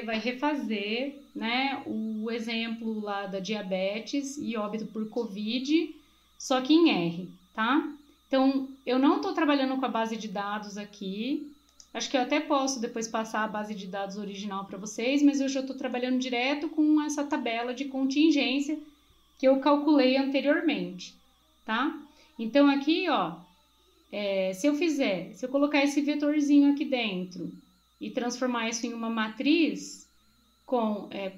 vai refazer, né, o exemplo lá da diabetes e óbito por Covid, só que em R, tá? Então, eu não estou trabalhando com a base de dados aqui. Acho que eu até posso depois passar a base de dados original para vocês, mas eu já estou trabalhando direto com essa tabela de contingência que eu calculei anteriormente, tá? Então, aqui, ó, se eu colocar esse vetorzinho aqui dentro e transformar isso em uma matriz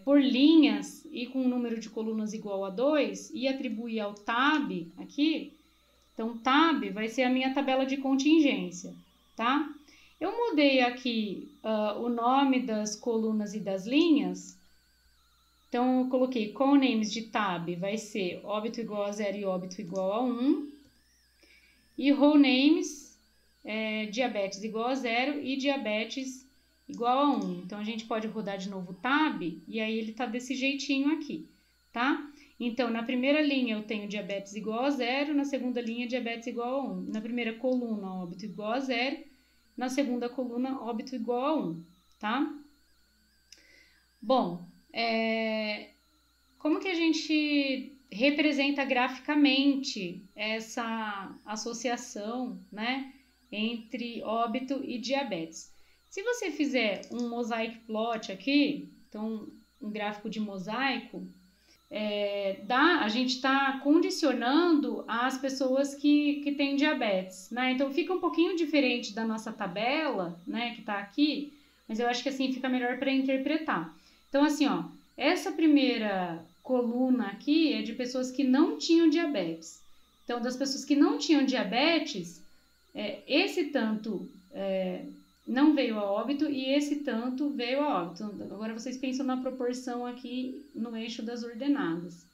por linhas e com um número de colunas igual a 2 e atribuir ao tab aqui, então tab vai ser a minha tabela de contingência, tá? Eu mudei aqui o nome das colunas e das linhas, então eu coloquei call names de tab vai ser óbito igual a 0 e óbito igual a 1, e row names diabetes igual a 0 e diabetes igual a 1. Então, a gente pode rodar de novo o tab e aí ele tá desse jeitinho aqui, tá? Então, na primeira linha eu tenho diabetes igual a 0, na segunda linha diabetes igual a 1. Na primeira coluna, óbito igual a 0, na segunda coluna, óbito igual a 1, tá? Bom, como que a gente representa graficamente essa associação, né, entre óbito e diabetes? Se você fizer um mosaic plot aqui, então um gráfico de mosaico, a gente está condicionando as pessoas que têm diabetes, né? Então fica um pouquinho diferente da nossa tabela, né, que está aqui, mas eu acho que assim fica melhor para interpretar. Então assim, ó, essa primeira coluna aqui é de pessoas que não tinham diabetes. Então, das pessoas que não tinham diabetes, esse tanto não veio a óbito e esse tanto veio a óbito. Agora vocês pensam na proporção aqui no eixo das ordenadas,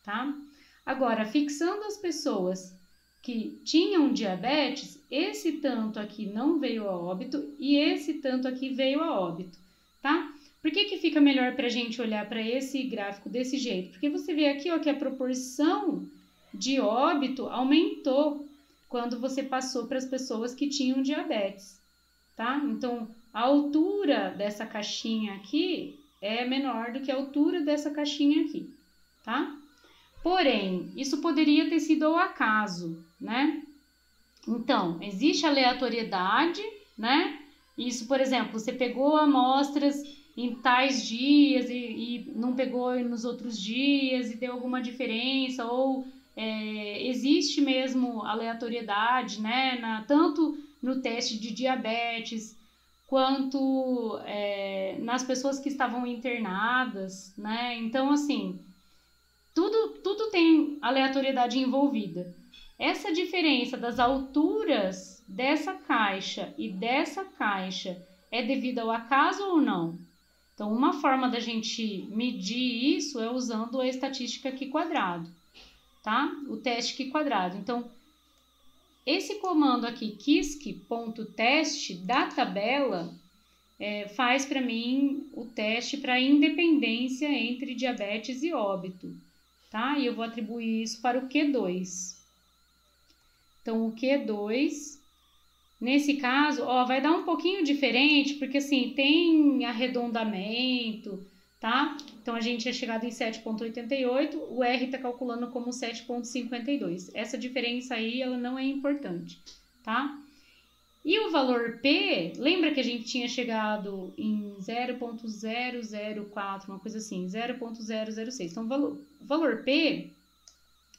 tá? Agora, fixando as pessoas que tinham diabetes, esse tanto aqui não veio a óbito e esse tanto aqui veio a óbito, tá? Por que fica melhor para a gente olhar para esse gráfico desse jeito? Porque você vê aqui, ó, que a proporção de óbito aumentou quando você passou para as pessoas que tinham diabetes, tá? Então, a altura dessa caixinha aqui é menor do que a altura dessa caixinha aqui, tá? Porém, isso poderia ter sido ao acaso, né? Então, existe aleatoriedade, né? Isso, por exemplo, você pegou amostras em tais dias e não pegou nos outros dias e deu alguma diferença, ou existe mesmo aleatoriedade, né? Tanto no teste de diabetes, quanto nas pessoas que estavam internadas, né? Então, assim, tudo tem aleatoriedade envolvida. Essa diferença das alturas dessa caixa e dessa caixa é devido ao acaso ou não? Então, uma forma da gente medir isso é usando a estatística Q quadrado, tá? O teste Q quadrado. Então, esse comando aqui, quisk.test da tabela, faz para mim o teste para independência entre diabetes e óbito, tá? E eu vou atribuir isso para o Q2. Então, o Q2... Nesse caso, ó, vai dar um pouquinho diferente, porque assim, tem arredondamento, tá? Então, a gente é chegado em 7,88, o R tá calculando como 7,52. Essa diferença aí, ela não é importante, tá? E o valor P, lembra que a gente tinha chegado em 0,004, uma coisa assim, 0,006. Então, o valor P,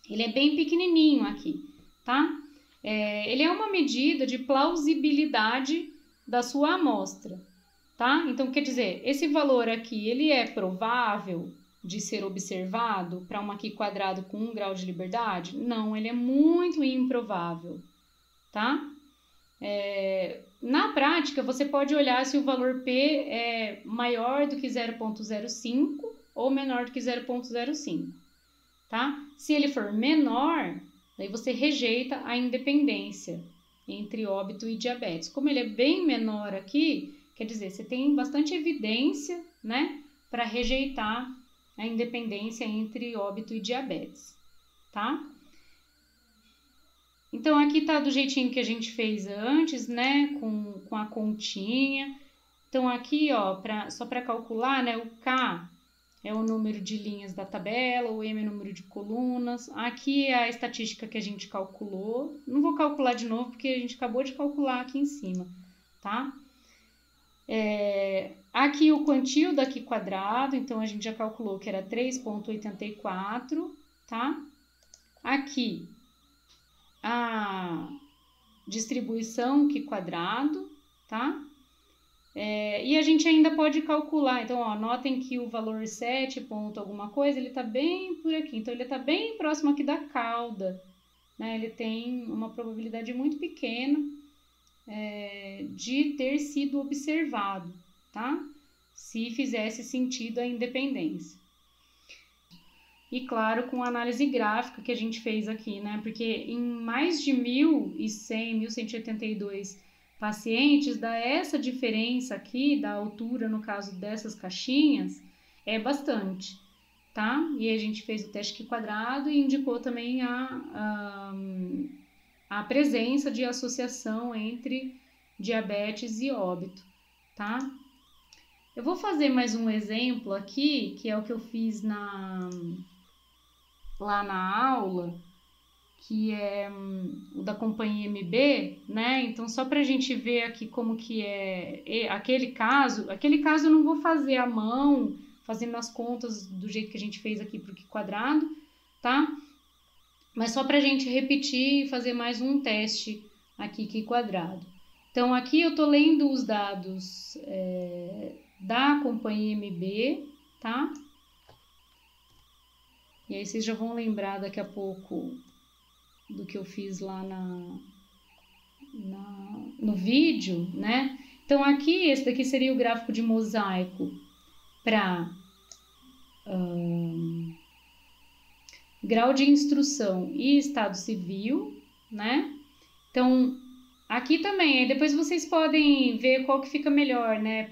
ele é bem pequenininho aqui, tá? Ele é uma medida de plausibilidade da sua amostra, tá? Então, quer dizer, esse valor aqui, ele é provável de ser observado para uma Q quadrado com 1 grau de liberdade? Não, ele é muito improvável, tá? Na prática, você pode olhar se o valor P é maior do que 0,05 ou menor do que 0,05, tá? Se ele for menor, daí você rejeita a independência entre óbito e diabetes. Como ele é bem menor aqui, quer dizer, você tem bastante evidência, né, para rejeitar a independência entre óbito e diabetes, tá? Então, aqui tá do jeitinho que a gente fez antes, né, com a continha. Então, aqui, ó, só para calcular, né, o K é o número de linhas da tabela, o M é o número de colunas. Aqui é a estatística que a gente calculou. Não vou calcular de novo, porque a gente acabou de calcular aqui em cima, tá? Aqui o quantio daqui quadrado, então a gente já calculou que era 3,84, tá? Aqui a distribuição Q quadrado, tá? E a gente ainda pode calcular, então, ó, notem que o valor 7 ponto alguma coisa, ele tá bem por aqui, então ele tá bem próximo aqui da cauda, né? Ele tem uma probabilidade muito pequena de ter sido observado, tá? Se fizesse sentido a independência. E claro, com a análise gráfica que a gente fez aqui, né? Porque em mais de 1.100, 1.182 pacientes, dá essa diferença aqui da altura, no caso dessas caixinhas, é bastante, tá? E a gente fez o teste Q quadrado e indicou também a presença de associação entre diabetes e óbito, tá? Eu vou fazer mais um exemplo aqui, que é o que eu fiz lá na aula, que é o da companhia MB, né? Então, só para a gente ver aqui como que é aquele caso eu não vou fazer à mão, fazendo as contas do jeito que a gente fez aqui para o Q quadrado, tá? Mas só para a gente repetir e fazer mais um teste aqui Q quadrado. Então, aqui eu tô lendo os dados da companhia MB, tá? E aí vocês já vão lembrar daqui a pouco do que eu fiz lá no vídeo, né? Então, aqui, esse daqui seria o gráfico de mosaico para grau de instrução e estado civil, né? Então, aqui também, aí depois vocês podem ver qual que fica melhor, né?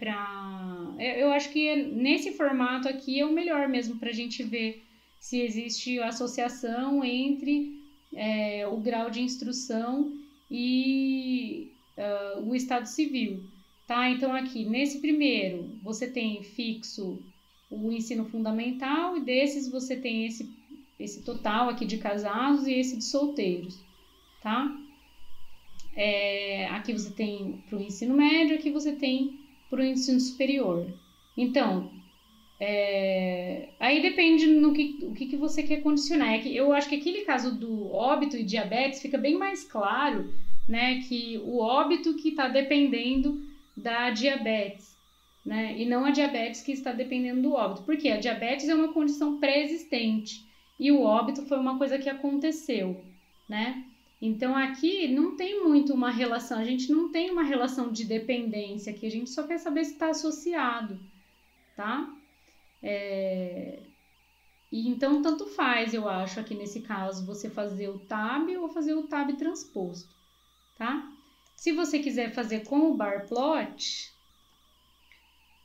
Eu acho que nesse formato aqui é o melhor mesmo para a gente ver se existe associação entre o grau de instrução e o estado civil, tá? Então, aqui, nesse primeiro, você tem fixo o ensino fundamental e desses você tem esse total aqui de casados e esse de solteiros, tá? Aqui você tem para o ensino médio, aqui você tem para o ensino superior. Então, aí depende o que você quer condicionar. Eu acho que aquele caso do óbito e diabetes fica bem mais claro, né, que o óbito que está dependendo da diabetes, né, e não a diabetes que está dependendo do óbito. Porque a diabetes é uma condição pré-existente e o óbito foi uma coisa que aconteceu, né? Então, aqui não tem muito uma relação, a gente não tem uma relação de dependência aqui, a gente só quer saber se está associado, tá? E então, tanto faz, eu acho, aqui nesse caso, você fazer o tab ou fazer o tab transposto, tá? Se você quiser fazer com o bar plot,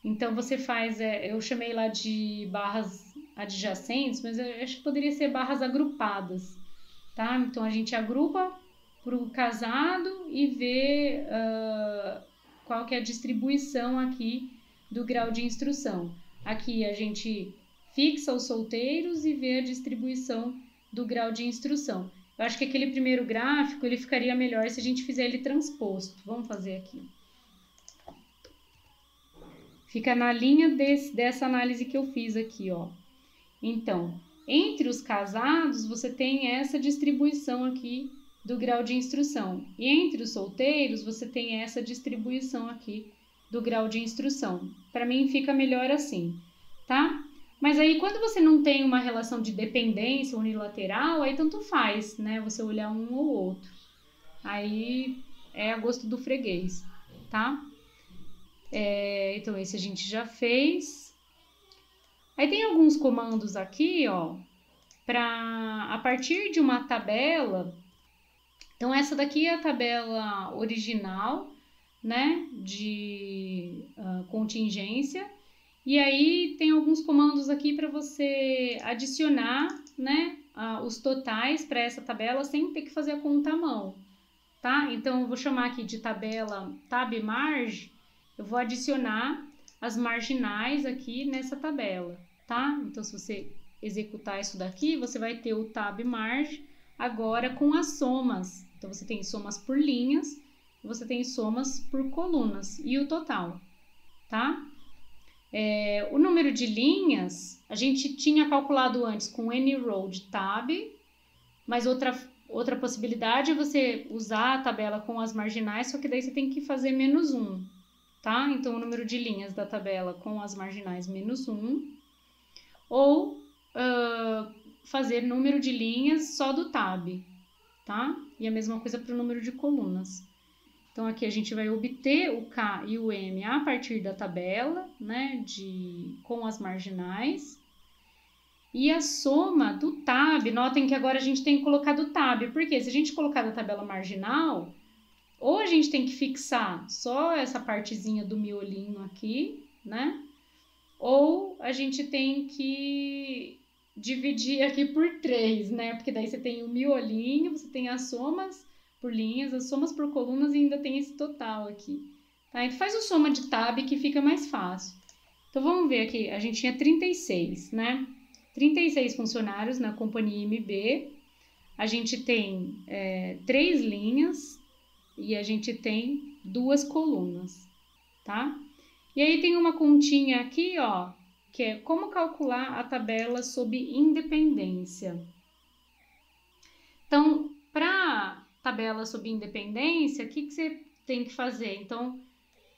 então você faz, eu chamei lá de barras adjacentes, mas eu acho que poderia ser barras agrupadas, tá? Então, a gente agrupa para o casado e vê qual que é a distribuição aqui do grau de instrução. Aqui a gente fixa os solteiros e vê a distribuição do grau de instrução. Eu acho que aquele primeiro gráfico, ele ficaria melhor se a gente fizer ele transposto. Vamos fazer aqui. Fica na linha dessa análise que eu fiz aqui, ó. Então, entre os casados, você tem essa distribuição aqui do grau de instrução. E entre os solteiros, você tem essa distribuição aqui do grau de instrução. Para mim, fica melhor assim, tá? Mas aí, quando você não tem uma relação de dependência unilateral, aí tanto faz, né? Você olhar um ou outro. Aí é a gosto do freguês, tá? Então, esse a gente já fez. Aí tem alguns comandos aqui, ó, a partir de uma tabela. Então, essa daqui é a tabela original, né, de contingência. E aí tem alguns comandos aqui para você adicionar, né, os totais para essa tabela sem ter que fazer a conta à mão, tá? Então, eu vou chamar aqui de tabela tab marge eu vou adicionar as marginais aqui nessa tabela, tá? Então, se você executar isso daqui, você vai ter o tab margem agora com as somas. Então, você tem somas por linhas, você tem somas por colunas e o total, tá? O número de linhas, a gente tinha calculado antes com nrow de tab, mas outra possibilidade é você usar a tabela com as marginais, só que daí você tem que fazer -1, tá? Então, o número de linhas da tabela com as marginais -1, ou fazer número de linhas só do tab, tá? E a mesma coisa para o número de colunas. Então, aqui a gente vai obter o K e o M a partir da tabela, né, com as marginais. E a soma do tab, notem que agora a gente tem que colocar do tab, porque se a gente colocar da tabela marginal, ou a gente tem que fixar só essa partezinha do miolinho aqui, né? Ou a gente tem que dividir aqui por 3, né? Porque daí você tem o miolinho, você tem as somas por linhas, as somas por colunas e ainda tem esse total aqui. Tá? Então, faz o soma de tab que fica mais fácil. Então, vamos ver aqui, a gente tinha 36, né? 36 funcionários na companhia MB, a gente tem 3 linhas e a gente tem 2 colunas, tá? E aí tem uma continha aqui, ó, que é como calcular a tabela sob independência. Então, para tabela sob independência, o que você tem que fazer? Então,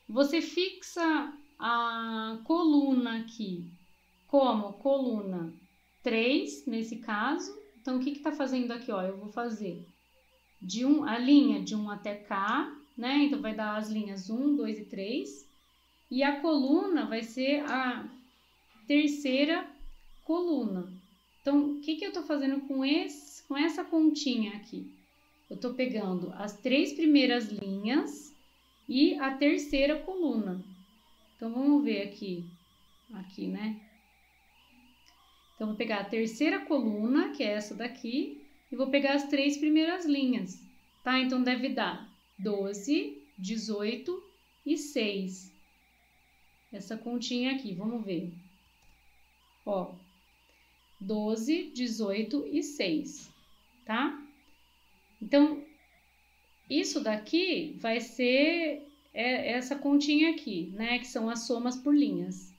você fixa a coluna aqui como coluna 3, nesse caso. Então, o que está fazendo aqui? Ó, eu vou fazer a linha de 1 até K, né? Então, vai dar as linhas 1, 2 e 3. E a coluna vai ser a terceira coluna. Então, o que eu estou fazendo com essa continha aqui? Eu estou pegando as 3 primeiras linhas e a terceira coluna. Então, vamos ver aqui, né? Então, vou pegar a terceira coluna, que é essa daqui, e vou pegar as 3 primeiras linhas, tá? Então, deve dar 12, 18 e 6. Essa continha aqui, vamos ver. Ó, 12, 18 e 6, tá? Então, isso daqui vai ser essa continha aqui, né? Que são as somas por linhas.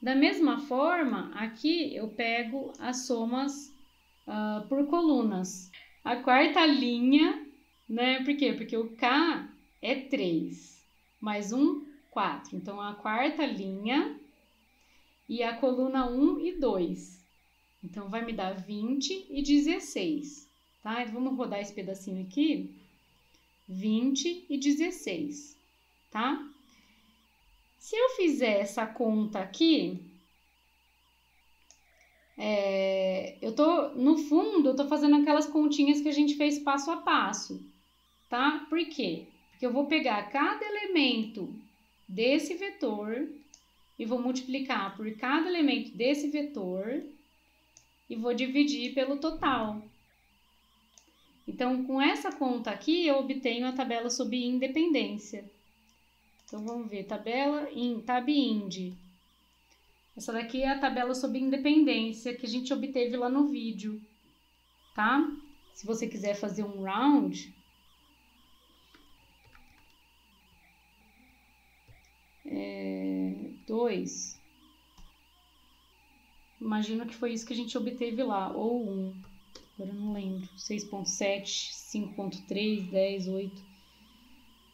Da mesma forma, aqui eu pego as somas por colunas. A quarta linha, né? Por quê? Porque o K é 3, mais 1, 4. Então, a quarta linha e a coluna 1 e 2. Então, vai me dar 20 e 16, tá? Então, vamos rodar esse pedacinho aqui. 20 e 16, tá? Se eu fizer essa conta aqui, no fundo, eu tô fazendo aquelas continhas que a gente fez passo a passo, tá? Por quê? Porque eu vou pegar cada elemento desse vetor e vou multiplicar por cada elemento desse vetor e vou dividir pelo total. Então, com essa conta aqui, eu obtenho a tabela sob independência. Então, vamos ver, tab ind. Essa daqui é a tabela sob independência que a gente obteve lá no vídeo, tá? Se você quiser fazer um round, dois. Imagino que foi isso que a gente obteve lá, ou 1. Agora eu não lembro. 6.7, 5.3, 10, 8.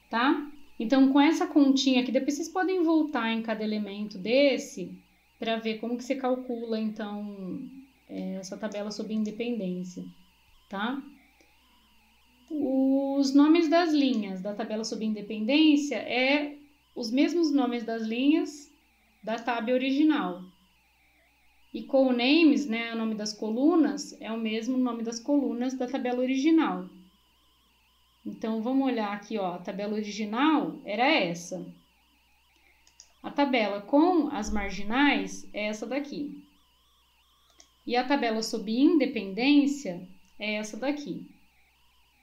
Tá? Então, com essa continha aqui, depois vocês podem voltar em cada elemento desse para ver como que você calcula, então, essa tabela sob independência, tá? Os nomes das linhas da tabela sob independência é os mesmos nomes das linhas da tab original. E call names, né, o nome das colunas, é o mesmo nome das colunas da tabela original. Então, vamos olhar aqui, ó, a tabela original era essa. A tabela com as marginais é essa daqui. E a tabela sob independência é essa daqui,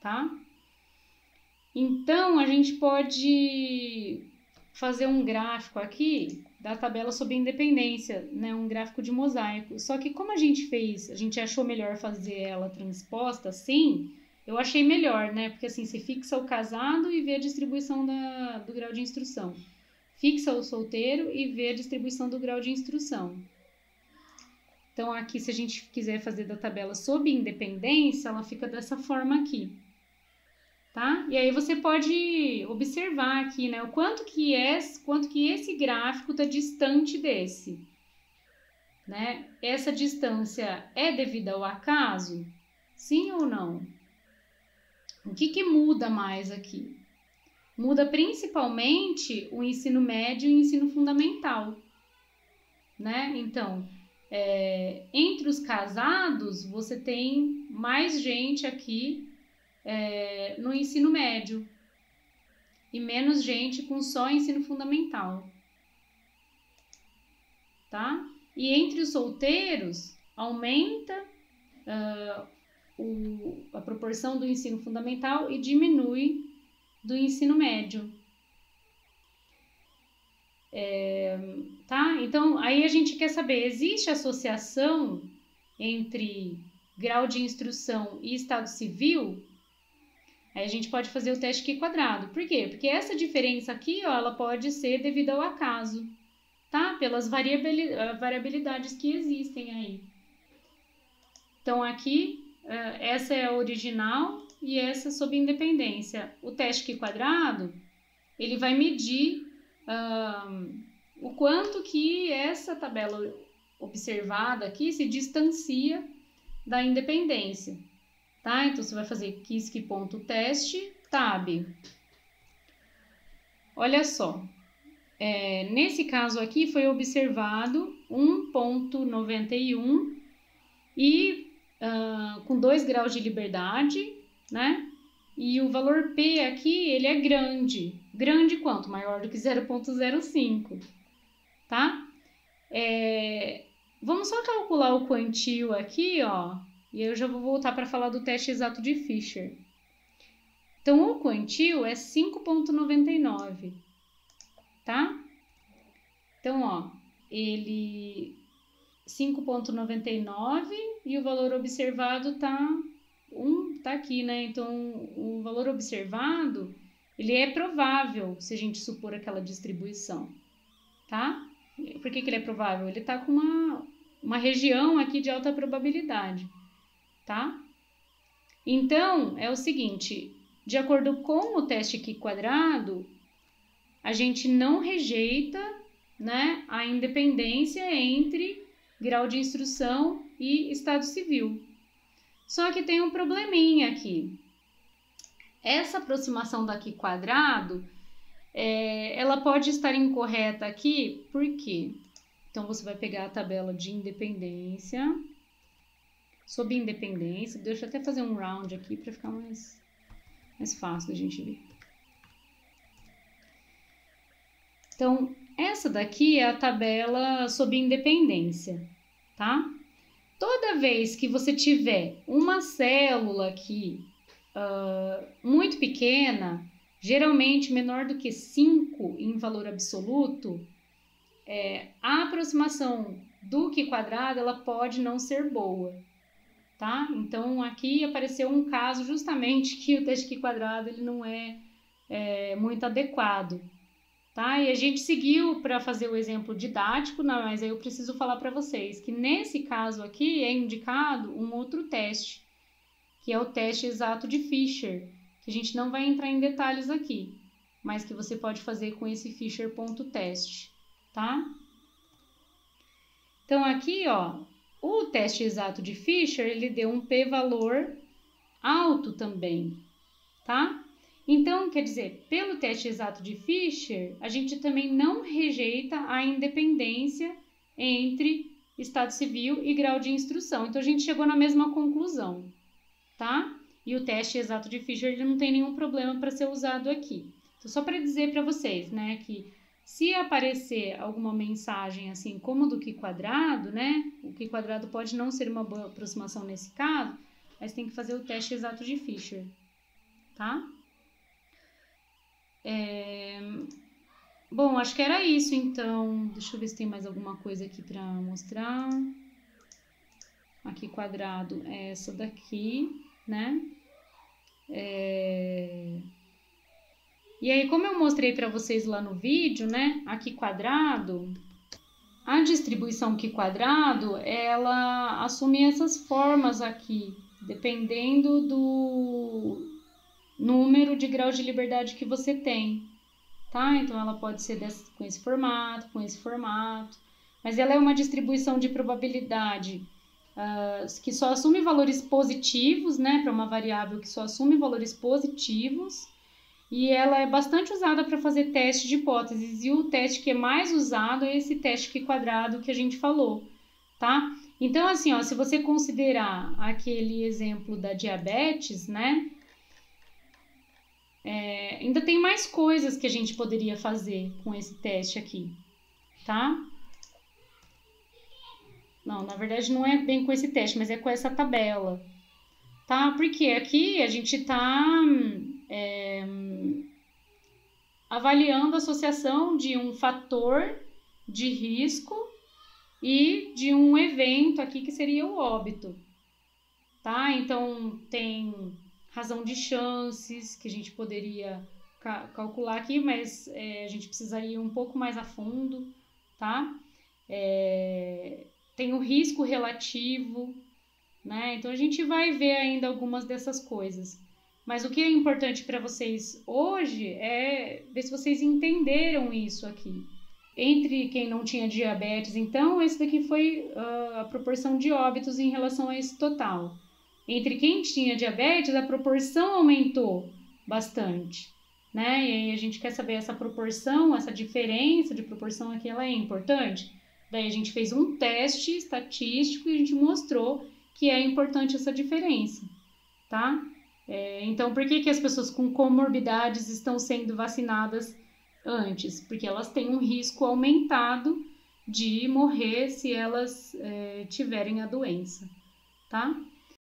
tá? Então, a gente pode fazer um gráfico aqui da tabela sobre independência, né? Um gráfico de mosaico. Só que como a gente achou melhor fazer ela transposta assim, eu achei melhor, né? Porque assim, você fixa o casado e vê a distribuição do grau de instrução. Fixa o solteiro e vê a distribuição do grau de instrução. Então, aqui, se a gente quiser fazer da tabela sob independência, ela fica dessa forma aqui, tá? E aí você pode observar aqui, né, o quanto que esse gráfico está distante desse, né? Essa distância é devida ao acaso? Sim ou não? O que muda mais aqui? Muda principalmente o ensino médio e o ensino fundamental, né? Então, entre os casados, você tem mais gente aqui no ensino médio e menos gente com só ensino fundamental, tá? E entre os solteiros, aumenta a proporção do ensino fundamental e diminui do ensino médio. Tá? Então, aí a gente quer saber, existe associação entre grau de instrução e estado civil? Aí a gente pode fazer o teste Q quadrado. Por quê? Porque essa diferença aqui, ó, ela pode ser devido ao acaso, tá? Pelas variabilidades que existem aí. Então, aqui, essa é a original e essa sob independência. O teste Q quadrado, ele vai medir o quanto que essa tabela observada aqui se distancia da independência, tá? Então, você vai fazer QISC.teste, tab. Olha só, nesse caso aqui foi observado 1,91 e com 2 graus de liberdade, né? E o valor P aqui, ele é grande. Grande quanto? Maior do que 0,05, tá? Vamos só calcular o quantio aqui, ó. E eu já vou voltar para falar do teste exato de Fisher. Então, o quantio é 5,99, tá? Então, ó, ele 5,99 e o valor observado tá aqui, né? Então, o valor observado, ele é provável se a gente supor aquela distribuição, tá? Por que ele é provável? Ele tá com uma região aqui de alta probabilidade, tá? Então, é o seguinte, de acordo com o teste Q quadrado, a gente não rejeita, né, a independência entre grau de instrução e estado civil. Só que tem um probleminha aqui. Essa aproximação da Q quadrado, ela pode estar incorreta aqui, por quê? Então, você vai pegar a tabela de independência, sob independência, deixa eu até fazer um round aqui para ficar mais fácil da gente ver. Então, essa daqui é a tabela sob independência, tá? Toda vez que você tiver uma célula aqui muito pequena, geralmente menor do que 5 em valor absoluto, a aproximação do Q quadrado ela pode não ser boa, tá? Então, aqui apareceu um caso justamente que o teste Q quadrado ele não é muito adequado, tá? E a gente seguiu para fazer o exemplo didático, não, mas aí eu preciso falar para vocês que nesse caso aqui é indicado um outro teste, que é o teste exato de Fisher, que a gente não vai entrar em detalhes aqui, mas que você pode fazer com esse Fisher.teste, tá? Então, aqui, ó, o teste exato de Fisher, ele deu um p-valor alto também, tá? Então, quer dizer, pelo teste exato de Fisher, a gente também não rejeita a independência entre estado civil e grau de instrução. Então, a gente chegou na mesma conclusão, tá? E o teste exato de Fisher ele não tem nenhum problema para ser usado aqui. Então, só para dizer para vocês, né, que se aparecer alguma mensagem assim como do Q quadrado, né, o Q quadrado pode não ser uma boa aproximação nesse caso, mas tem que fazer o teste exato de Fisher, tá? Bom, acho que era isso, então. Deixa eu ver se tem mais alguma coisa aqui para mostrar. Aqui quadrado é essa daqui, né? E aí, como eu mostrei para vocês lá no vídeo, né? Aqui quadrado, a distribuição aqui quadrado, ela assume essas formas aqui, dependendo do número de graus de liberdade que você tem, tá? Então, ela pode ser com esse formato, mas ela é uma distribuição de probabilidade que só assume valores positivos, né? Para uma variável que só assume valores positivos, e ela é bastante usada para fazer teste de hipóteses, e o teste que é mais usado é esse teste aqui quadrado que a gente falou, tá? Então, assim, ó, se você considerar aquele exemplo da diabetes, né? Ainda tem mais coisas que a gente poderia fazer com esse teste aqui, tá? Não, na verdade não é bem com esse teste, mas é com essa tabela, tá? Porque aqui a gente está avaliando a associação de um fator de risco e de um evento aqui que seria o óbito, tá? Então tem razão de chances que a gente poderia calcular aqui, mas a gente precisaria ir um pouco mais a fundo, tá? Tem o risco relativo, né? Então a gente vai ver ainda algumas dessas coisas. Mas o que é importante para vocês hoje é ver se vocês entenderam isso aqui. Entre quem não tinha diabetes, então, esse daqui foi a proporção de óbitos em relação a esse total. Entre quem tinha diabetes, a proporção aumentou bastante, né? E aí a gente quer saber essa proporção, essa diferença de proporção aqui, ela é importante. Daí a gente fez um teste estatístico e a gente mostrou que é importante essa diferença, tá? Então, por que as pessoas com comorbidades estão sendo vacinadas antes? Porque elas têm um risco aumentado de morrer se elas tiverem a doença, tá?